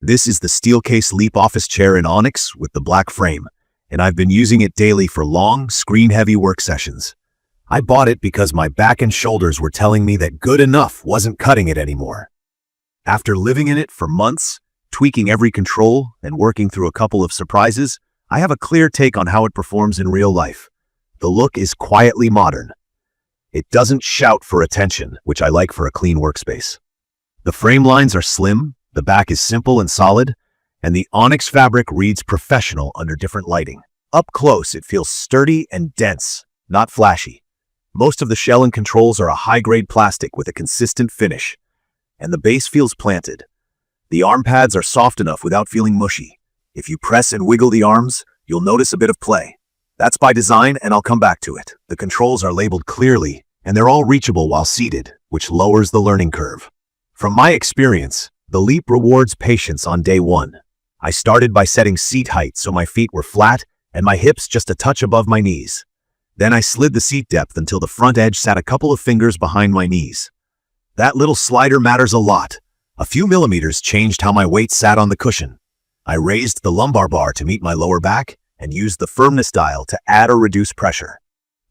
This is the Steelcase Leap office chair in Onyx with the black frame, and I've been using it daily for long, screen-heavy work sessions. I bought it because my back and shoulders were telling me that good enough wasn't cutting it anymore. After living in it for months, tweaking every control, and working through a couple of surprises, I have a clear take on how it performs in real life. The look is quietly modern. It doesn't shout for attention, which I like for a clean workspace. The frame lines are slim, the back is simple and solid, and the Onyx fabric reads professional under different lighting. Up close, it feels sturdy and dense, not flashy. Most of the shell and controls are a high-grade plastic with a consistent finish, and the base feels planted. The arm pads are soft enough without feeling mushy. If you press and wiggle the arms, you'll notice a bit of play. That's by design, and I'll come back to it. The controls are labeled clearly, and they're all reachable while seated, which lowers the learning curve. From my experience, the Leap rewards patience on day one. I started by setting seat height so my feet were flat and my hips just a touch above my knees. Then I slid the seat depth until the front edge sat a couple of fingers behind my knees. That little slider matters a lot. A few millimeters changed how my weight sat on the cushion. I raised the lumbar bar to meet my lower back and used the firmness dial to add or reduce pressure.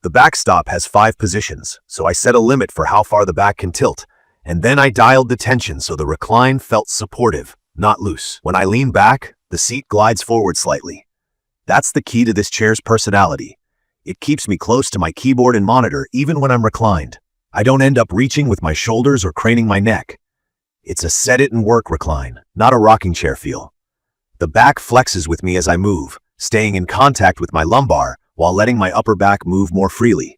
The backstop has 5 positions, so I set a limit for how far the back can tilt, and then I dialed the tension so the recline felt supportive, not loose. When I lean back, the seat glides forward slightly. That's the key to this chair's personality. It keeps me close to my keyboard and monitor even when I'm reclined. I don't end up reaching with my shoulders or craning my neck. It's a set-it-and-work recline, not a rocking chair feel. The back flexes with me as I move, staying in contact with my lumbar while letting my upper back move more freely.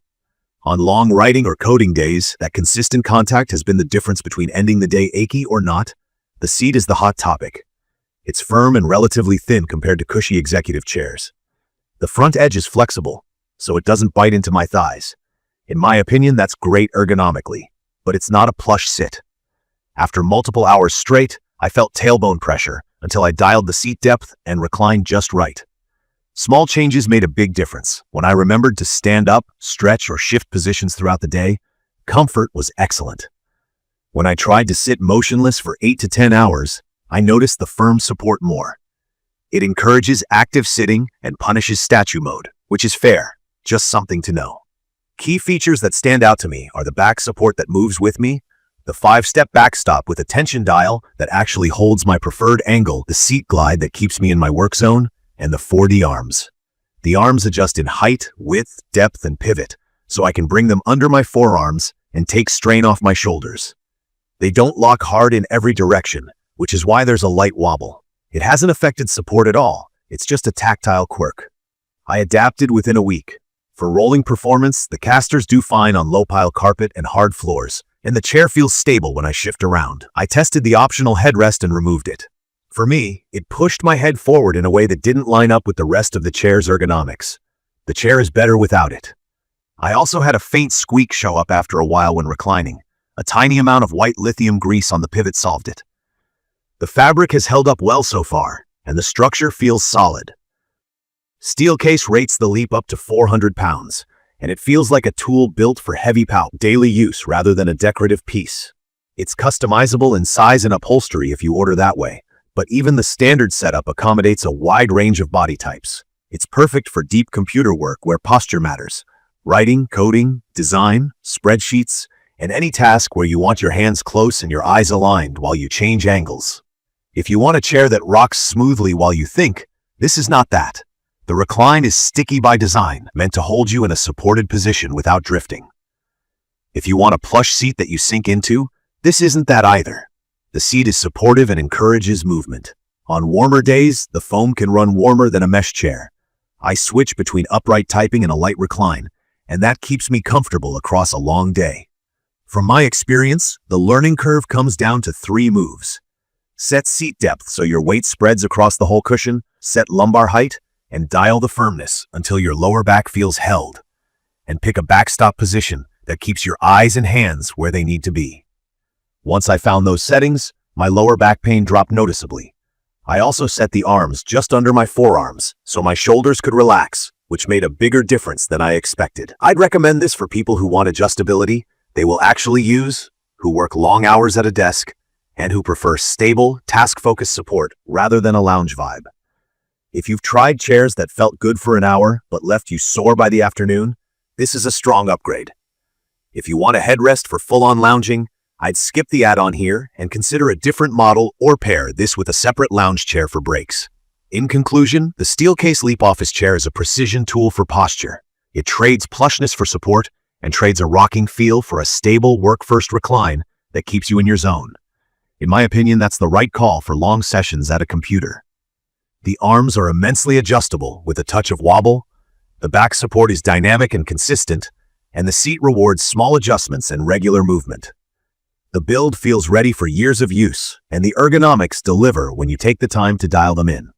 On long writing or coding days, that consistent contact has been the difference between ending the day achy or not. The seat is the hot topic. It's firm and relatively thin compared to cushy executive chairs. The front edge is flexible, so it doesn't bite into my thighs. In my opinion, that's great ergonomically, but it's not a plush sit. After multiple hours straight, I felt tailbone pressure until I dialed the seat depth and reclined just right. Small changes made a big difference. When I remembered to stand up, stretch, or shift positions throughout the day, comfort was excellent. When I tried to sit motionless for 8 to 10 hours, I noticed the firm support more. It encourages active sitting and punishes statue mode, which is fair, just something to know. Key features that stand out to me are the back support that moves with me, the 5-step backstop with a tension dial that actually holds my preferred angle, the seat glide that keeps me in my work zone, and the 4D arms. The arms adjust in height, width, depth, and pivot, so I can bring them under my forearms and take strain off my shoulders. They don't lock hard in every direction, which is why there's a light wobble. It hasn't affected support at all, it's just a tactile quirk. I adapted within a week. For rolling performance, the casters do fine on low-pile carpet and hard floors, and the chair feels stable when I shift around. I tested the optional headrest and removed it. For me, it pushed my head forward in a way that didn't line up with the rest of the chair's ergonomics. The chair is better without it. I also had a faint squeak show up after a while when reclining. A tiny amount of white lithium grease on the pivot solved it. The fabric has held up well so far, and the structure feels solid. Steelcase rates the Leap up to 400 pounds, and it feels like a tool built for heavy daily use rather than a decorative piece. It's customizable in size and upholstery if you order that way, but even the standard setup accommodates a wide range of body types. It's perfect for deep computer work where posture matters. Writing, coding, design, spreadsheets, and any task where you want your hands close and your eyes aligned while you change angles. If you want a chair that rocks smoothly while you think, this is not that. The recline is sticky by design, meant to hold you in a supported position without drifting. If you want a plush seat that you sink into, this isn't that either. The seat is supportive and encourages movement. On warmer days, the foam can run warmer than a mesh chair. I switch between upright typing and a light recline, and that keeps me comfortable across a long day. From my experience, the learning curve comes down to 3 moves. Set seat depth so your weight spreads across the whole cushion, set lumbar height, and dial the firmness until your lower back feels held. And pick a backstop position that keeps your eyes and hands where they need to be. Once I found those settings, my lower back pain dropped noticeably. I also set the arms just under my forearms so my shoulders could relax, which made a bigger difference than I expected. I'd recommend this for people who want adjustability they will actually use, who work long hours at a desk, and who prefer stable, task-focused support rather than a lounge vibe. If you've tried chairs that felt good for an hour but left you sore by the afternoon, this is a strong upgrade. If you want a headrest for full-on lounging, I'd skip the add-on here and consider a different model or pair this with a separate lounge chair for breaks. In conclusion, the Steelcase Leap office chair is a precision tool for posture. It trades plushness for support and trades a rocking feel for a stable work-first recline that keeps you in your zone. In my opinion, that's the right call for long sessions at a computer. The arms are immensely adjustable with a touch of wobble, the back support is dynamic and consistent, and the seat rewards small adjustments and regular movement. The build feels ready for years of use, and the ergonomics deliver when you take the time to dial them in.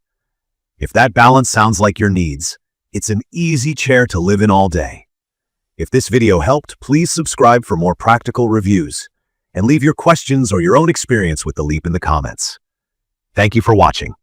If that balance sounds like your needs, it's an easy chair to live in all day. If this video helped, please subscribe for more practical reviews, and leave your questions or your own experience with the Leap in the comments. Thank you for watching.